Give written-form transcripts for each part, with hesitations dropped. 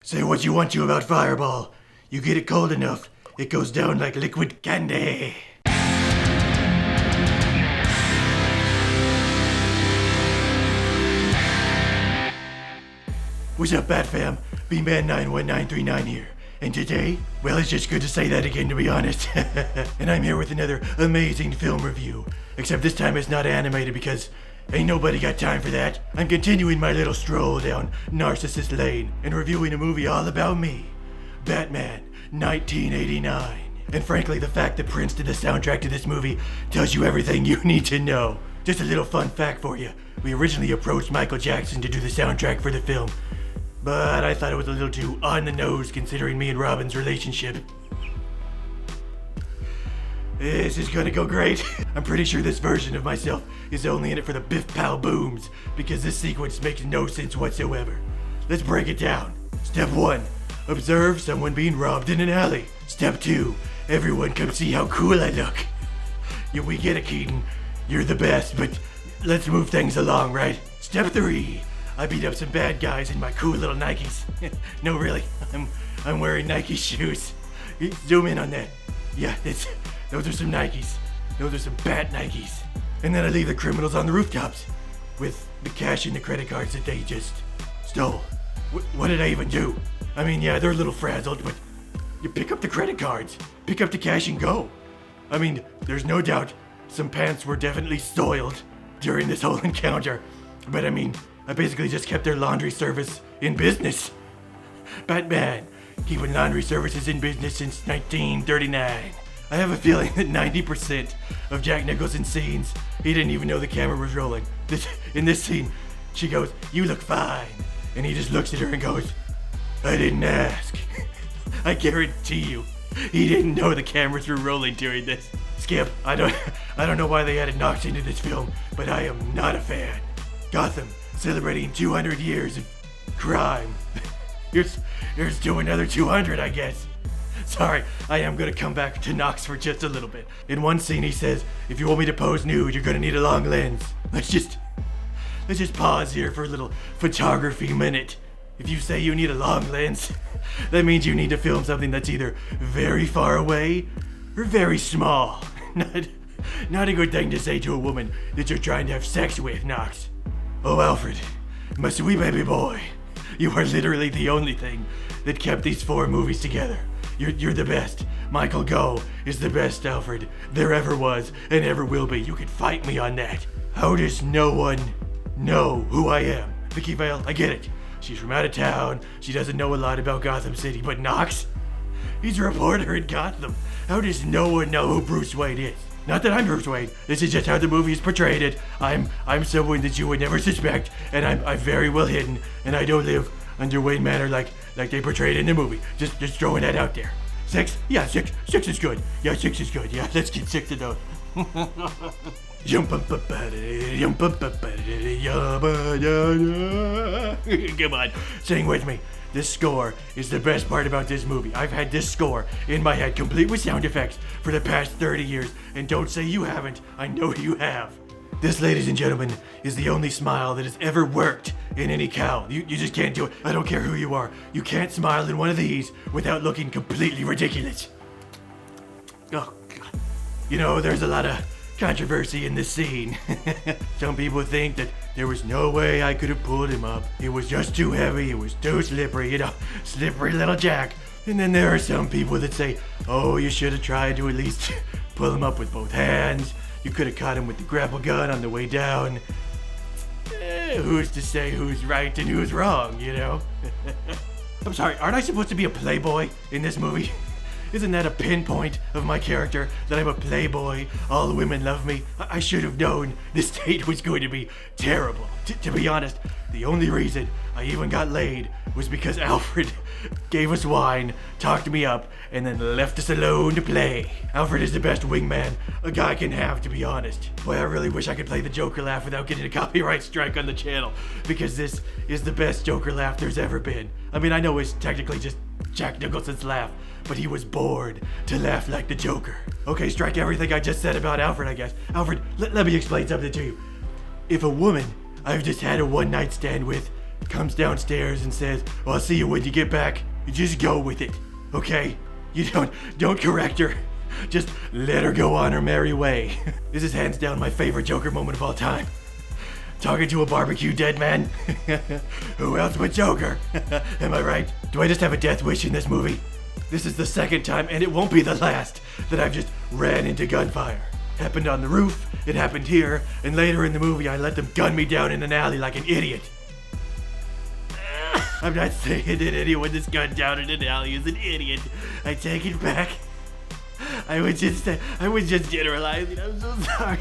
Say what you want to about Fireball. You get it cold enough, it goes down like liquid candy. What's up, Bat Fam? B-Man91939 here. And today, well, it's just good to say that again, to be honest. And I'm here with another amazing film review. Except this time it's not animated because ain't nobody got time for that. I'm continuing my little stroll down Narcissist Lane and reviewing a movie all about me. Batman, 1989. And frankly, the fact that Prince did the soundtrack to this movie tells you everything you need to know. Just a little fun fact for you. We originally approached Michael Jackson to do the soundtrack for the film, but I thought it was a little too on the nose considering me and Robin's relationship. This is gonna go great. I'm pretty sure this version of myself is only in it for the biff pow booms, because this sequence makes no sense whatsoever. Let's break it down. Step 1. Observe someone being robbed in an alley. Step 2. Everyone come see how cool I look. Yeah, we get it, Keaton. You're the best, but let's move things along, right? Step 3. I beat up some bad guys in my cool little Nikes. No, really, I'm wearing Nike shoes. Zoom in on that. Yeah, those are some Nikes. Those are some Bat Nikes. And then I leave the criminals on the rooftops with the cash and the credit cards that they just stole. What did I even do? I mean, yeah, they're a little frazzled, but you pick up the credit cards, pick up the cash and go. I mean, there's no doubt some pants were definitely soiled during this whole encounter, but I mean, I basically just kept their laundry service in business. Batman, keeping laundry services in business since 1939. I have a feeling that 90% of Jack Nicholson's scenes, he didn't even know the camera was rolling. In this scene, she goes, "You look fine." And he just looks at her and goes, "I didn't ask." I guarantee you, he didn't know the cameras were rolling during this. Skip, I don't know why they added Knox into this film, but I am not a fan. Gotham, celebrating 200 years of crime. Here's to another 200, I guess. Sorry, I am gonna come back to Knox for just a little bit. In one scene he says, "If you want me to pose nude, you're gonna need a long lens." Let's just pause here for a little photography minute. If you say you need a long lens, that means you need to film something that's either very far away or very small. Not a good thing to say to a woman that you're trying to have sex with, Knox. Oh, Alfred, my sweet baby boy, you are literally the only thing that kept these 4 movies together. You're the best. Michael Gough is the best Alfred there ever was and ever will be. You can fight me on that. How does no one know who I am? Vicky Vale, I get it. She's from out of town. She doesn't know a lot about Gotham City, but Knox? He's a reporter in Gotham. How does no one know who Bruce Wayne is? Not that I'm Bruce Wayne. This is just how the movies portrayed it. I'm someone that you would never suspect, and I'm very well hidden, and I don't live under Wayne Manor like they portrayed in the movie. Just throwing that out there. 6? Yeah, 6 is good. Yeah, 6 is good. Yeah, let's get 6 of those. Come on, sing with me. This score is the best part about this movie. I've had this score in my head, complete with sound effects, for the past 30 years, and don't say you haven't. I know you have. This, ladies and gentlemen, is the only smile that has ever worked in any cowl. You just can't do it. I don't care who you are. You can't smile in one of these without looking completely ridiculous. Oh, God. You know, there's a lot of controversy in this scene. Some people think that there was no way I could have pulled him up. It was just too heavy. It was too slippery, slippery little Jack. And then there are some people that say, "Oh, you should have tried to at least pull him up with both hands. You could have caught him with the grapple gun on the way down." Who's to say who's right and who's wrong, you know? I'm sorry, aren't I supposed to be a playboy in this movie? Isn't that a pinpoint of my character, that I'm a playboy, all women love me? I should have known this date was going to be terrible. To be honest, the only reason I even got laid was because Alfred gave us wine, talked me up, and then left us alone to play. Alfred is the best wingman a guy can have, to be honest. Boy, I really wish I could play the Joker laugh without getting a copyright strike on the channel, because this is the best Joker laugh there's ever been. I mean, I know it's technically just Jack Nicholson's laugh, but he was bored to laugh like the Joker. Okay, strike everything I just said about Alfred, I guess. Alfred, let me explain something to you. If a woman I've just had a one-night stand with comes downstairs and says, well, I'll see you when you get back. You just go with it, okay? You don't correct her. Just let her go on her merry way. This is hands down my favorite Joker moment of all time. Talking to a barbecue dead man? Who else but Joker? Am I right? Do I just have a death wish in this movie? This is the second time, and it won't be the last, that I've just ran into gunfire. Happened on the roof, it happened here, and later in the movie I let them gun me down in an alley like an idiot. I'm not saying that anyone that's gunned down in an alley is an idiot. I take it back. I was just generalizing. I'm so sorry.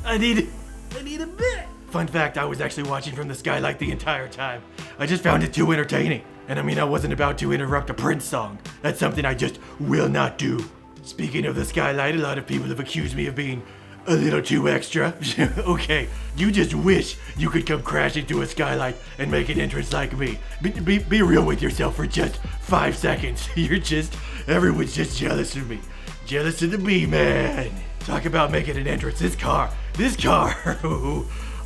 I need a bit. Fun fact, I was actually watching from the skylight the entire time. I just found it too entertaining. And I mean, I wasn't about to interrupt a Prince song. That's something I just will not do. Speaking of the skylight, a lot of people have accused me of being a little too extra. Okay, you just wish you could come crashing through a skylight and make an entrance like me. Be real with yourself for just 5 seconds. Everyone's just jealous of me. Jealous of the B-Man. Talk about making an entrance. This car,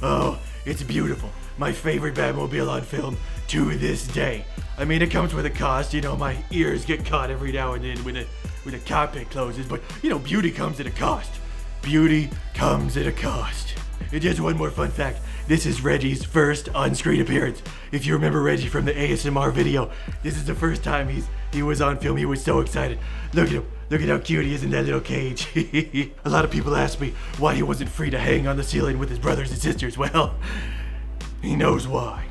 oh, it's beautiful. My favorite Batmobile on film to this day. I mean, it comes with a cost. You know, my ears get caught every now and then when the cockpit closes, but you know, beauty comes at a cost. Beauty comes at a cost. And just one more fun fact. This is Reggie's first on-screen appearance. If you remember Reggie from the ASMR video, this is the first time he was on film. He was so excited. Look at him. Look at how cute he is in that little cage. A lot of people ask me why he wasn't free to hang on the ceiling with his brothers and sisters. Well, he knows why.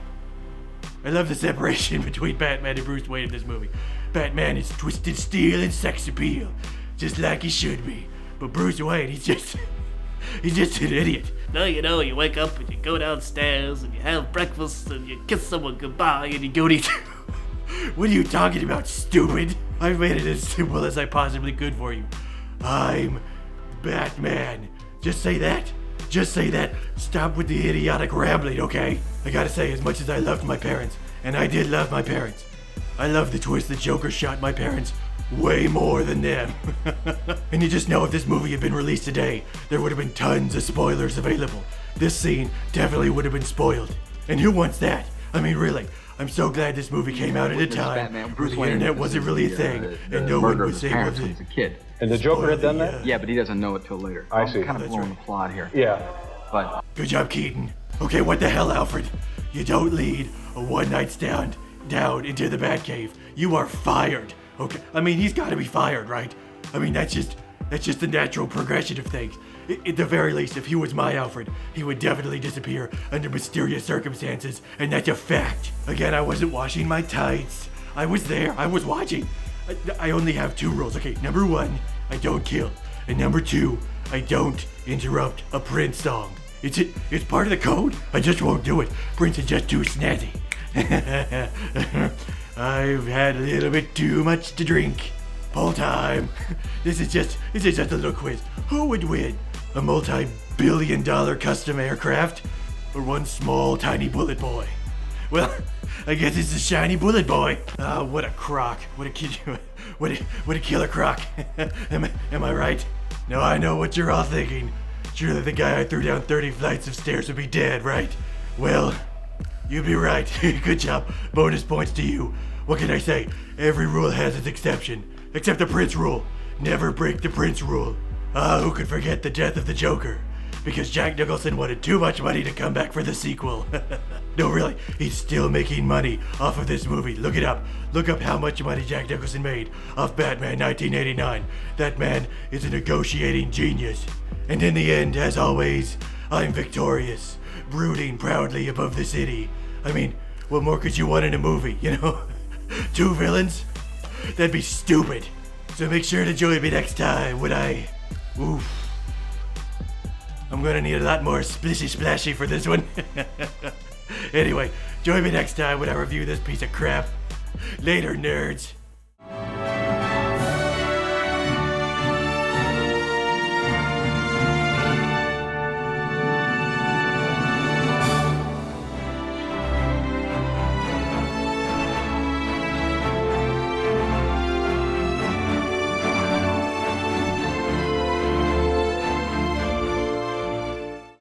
I love the separation between Batman and Bruce Wayne in this movie. Batman is twisted steel and sex appeal, just like he should be. But Bruce Wayne, he's just an idiot. No, you know, you wake up and you go downstairs and you have breakfast and you kiss someone goodbye and you go to... What are you talking about, stupid? I've made it as simple as I possibly could for you. I'm Batman. Just say that. Just say that. Stop with the idiotic rambling, okay? I gotta say, as much as I loved my parents, and I did love my parents, I love the twist that Joker shot my parents way more than them. And you just know if this movie had been released today, there would have been tons of spoilers available. This scene definitely would have been spoiled. And who wants that? I mean, really, I'm so glad this movie came out at a time where the internet wasn't really a thing, and no one was saying was a kid. And the Joker had done that? Yeah, but he doesn't know it till later. I see. I'm kind of blowing the plot here. Yeah. But good job, Keaton. Okay, what the hell, Alfred? You don't lead a one-night stand down into the Batcave. You are fired. Okay, I mean, he's got to be fired, right? I mean, that's just the natural progression of things. At the very least, if he was my Alfred, he would definitely disappear under mysterious circumstances, and that's a fact. Again, I wasn't washing my tights. I was there. I was watching. I only have 2 rules. Okay, number 1, I don't kill. And number 2, I don't interrupt a Prince song. It's part of the code. I just won't do it. Prince is just too snazzy. I've had a little bit too much to drink. Poll time. This is just a little quiz. Who would win? A multi-billion-dollar custom aircraft, or one small, tiny bullet boy? Well, I guess it's a shiny bullet boy. Ah, what a crock. What a killer crock. Am I right? Now I know what you're all thinking. Surely the guy I threw down 30 flights of stairs would be dead, right? Well, you'd be right. Good job. Bonus points to you. What can I say? Every rule has its exception. Except the Prince rule. Never break the Prince rule. Who could forget the death of the Joker? Because Jack Nicholson wanted too much money to come back for the sequel. No, really, he's still making money off of this movie. Look it up. Look up how much money Jack Nicholson made off Batman 1989. That man is a negotiating genius. And in the end, as always, I'm victorious, brooding proudly above the city. I mean, what more could you want in a movie, you know? 2 villains? That'd be stupid. So make sure to join me next time when oof. I'm gonna need a lot more splishy splashy for this one. Anyway, join me next time when I review this piece of crap. Later, nerds.